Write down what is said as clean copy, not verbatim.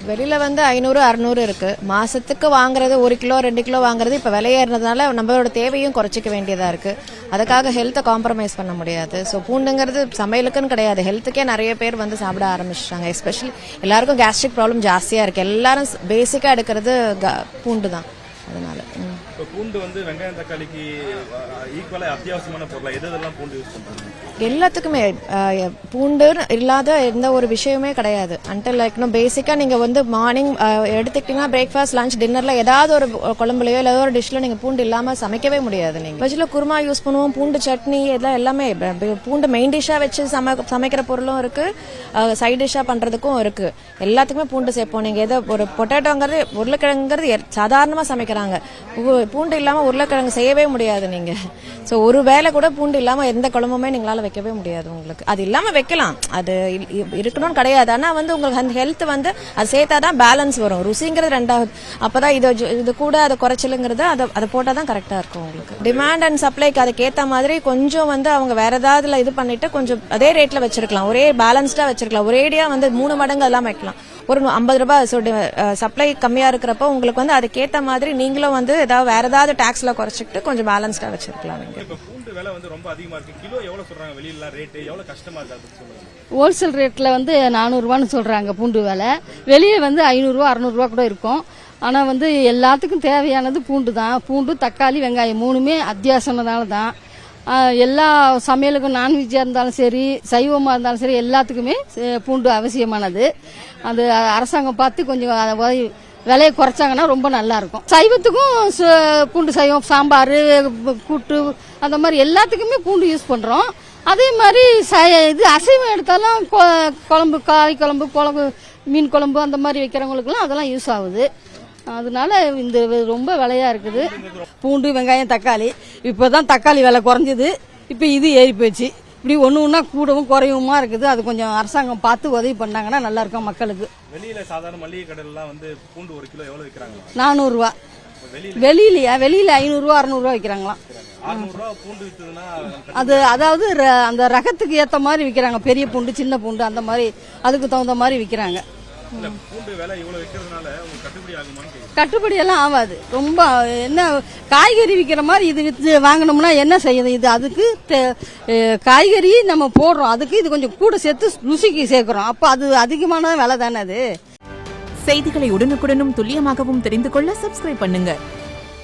வெளியில வந்து 500 600 இருக்கு. மாசத்துக்கு வாங்குறது 1 கிலோ 2 கிலோ வாங்குறது இப்ப விலை ஏறினதுனால நம்மளோட தேவையும் குறைச்சிக்க வேண்டியதா இருக்கு. அதுக்காக ஹெல்த்தை காம்ப்ரமைஸ் பண்ண முடியாது. ஸோ பூண்டுங்கிறது சமையலுக்குன்னு கிடையாது, ஹெல்த்துக்கே நிறைய பேர் வந்து சாப்பிட ஆரம்பிச்சிட்டாங்க. எஸ்பெஷலி எல்லாருக்கும் கேஸ்ட்ரிக் ப்ராப்ளம் ஜாஸ்தியா இருக்கு. எல்லாரும் பேசிக்கா எடுக்கிறது பூண்டு தான். அதனால பூண்டு வந்து வெங்காயம் தக்காளிக்கு ஈக்குவலா அத்தியாவசியமான பொருள் எதெல்லாம் பூண்டு யூஸ் பண்றாங்க? எல்லாத்துக்குமே பூண்டு இல்லாத எந்த ஒரு விஷயமே கிடையாது. அன்டில் லைக் பேசிக்கா நீங்க வந்து மார்னிங் எடுத்துக்கிட்டீங்கன்னா பிரேக்ஃபாஸ்ட் லஞ்ச் டின்னர்ல ஏதாவது ஒரு குழம்புலையோ ஏதாவது ஒரு டிஷ்ல நீங்க பூண்டு இல்லாம சமைக்கவே முடியாது. நீங்க வெஜ்ல குருமா யூஸ் பண்ணுவோம், பூண்டு சட்னி இதெல்லாம் எல்லாமே பூண்டு மெயின் டிஷ்ஷா வச்சு சமைக்கிற பொருளும் இருக்கு, சைட் டிஷ்ஷா பண்றதுக்கும் இருக்கு. எல்லாத்துக்குமே பூண்டு சேர்ப்போம். நீங்க ஏதோ ஒரு பொட்டேட்டோங்கிறது உருளைக்கிழங்குங்கிறது சாதாரணமா சமைக்கிறாங்க, பூண்டு இல்லாம உருளைக்கிழங்கு செய்யவே முடியாது நீங்க. சோ ஒரு வேளை கூட பூண்டு இல்லாம எந்த குழம்புமே நீங்களால வைக்கவே முடியாது. உங்களுக்கு அது இல்லாம வைக்கலாம், அது இருக்கணும்னு கிடையாது. ஆனா வந்து உங்களுக்கு அந்த ஹெல்த் வந்து அது சேர்த்தாதான் பேலன்ஸ் வரும். ருசிங்கிறது ரெண்டாவது, அப்பதான் இது கூட அதை குறைச்சலுங்கிறது அதை போட்டாதான் கரெக்டா இருக்கும். உங்களுக்கு டிமாண்ட் அண்ட் சப்ளைக்கு அதுக்கேத்த மாதிரி கொஞ்சம் வந்து அவங்க வேற ஏதாவது இது பண்ணிட்டு கொஞ்சம் அதே ரேட்ல வச்சிருக்கலாம், ஒரே பேலன்ஸ்டா வச்சிருக்கலாம். ஒரேடியா வந்து 3 மடங்கு அதெல்லாம் வைக்கலாம். ஒரு 50 ரூபாய் சப்ளை கம்மியா இருக்கிறப்ப உங்களுக்கு வந்து அதுக்கேத்த மாதிரி நீங்களும் வந்து ஏதாவது வேற ஏதாவது டாக்ஸ்ல குறைச்சிட்டு கொஞ்சம் பேலன்ஸ்டா வச்சிருக்கலாம். நீங்க பூண்டு விலை வந்து ரொம்ப அதிகமா இருக்கு, கிலோ எவ்வளவு சொல்றாங்க? வெளியில ரேட் எவ்வளவு கஷ்டமா இருக்கு? ஹோல்சேல் ரேட்ல வந்து 400 ரூபான்னு சொல்றாங்க பூண்டு விலை. வெளியே வந்து 500 ரூபா 600 ரூபா கூட இருக்கும். ஆனா வந்து எல்லாத்துக்கும் தேவையானது பூண்டு தான். பூண்டு தக்காளி வெங்காயம் 3மே அத்தியாவசியமானதால தான். எல்லா சமையலுக்கும் நான்வெஜ்ஜாக இருந்தாலும் சரி சைவமாக இருந்தாலும் சரி எல்லாத்துக்குமே பூண்டு அவசியமானது. அது அரசாங்கம் பார்த்து கொஞ்சம் விலையை குறைச்சாங்கன்னா ரொம்ப நல்லா இருக்கும். சைவத்துக்கும் பூண்டு சைவம், சாம்பார், கூட்டு அந்த மாதிரி எல்லாத்துக்குமே பூண்டு யூஸ் பண்ணுறோம். அதே மாதிரி இது அசைவம் எடுத்தாலும் குழம்பு, காய் குழம்பு, மீன் குழம்பு அந்த மாதிரி வைக்கிறவங்களுக்குலாம் அதெல்லாம் யூஸ் ஆகுது. அதனால இந்த ரொம்ப விலையா இருக்குது. பூண்டு வெங்காயம் தக்காளி இப்பதான் தக்காளி விலை குறைஞ்சது, இப்ப இது ஏறி போச்சு. இப்படி ஒண்ணு கூடவும் குறையுமா இருக்குது. அது கொஞ்சம் அரசாங்கம் பார்த்து உதவி பண்ணாங்கன்னா நல்லா இருக்கும் மக்களுக்கு. வெளியில சாதாரண மளிகை கடையில வந்து பூண்டு 1 கிலோ எவ்வளவு விற்கிறாங்க? 400 ரூபா. வெளியில 500 ரூபா 600 ரூபா விற்கிறாங்களாம். அது அதாவது அந்த ரகத்துக்கு ஏத்த மாதிரி விற்கிறாங்க. பெரிய பூண்டு சின்ன பூண்டு அந்த மாதிரி அதுக்கு தகுந்த மாதிரி விற்கிறாங்க. கட்டுப்படி எல்லாம் ஆகாது. ரொம்ப என்ன காய்கறி விற்கிற மாதிரி இது வித்து வாங்கணும்னா என்ன செய்யுது? இது அதுக்கு காய்கறி நம்ம போடுறோம், அதுக்கு இது கொஞ்சம் கூட சேர்த்து ருசிக்கு சேர்க்கிறோம். அப்ப அது அதிகமான விலை தானே அது. செய்திகளை உடனுக்குடனும் துல்லியமாகவும் தெரிந்து கொள்ள சப்ஸ்கிரைப் பண்ணுங்க.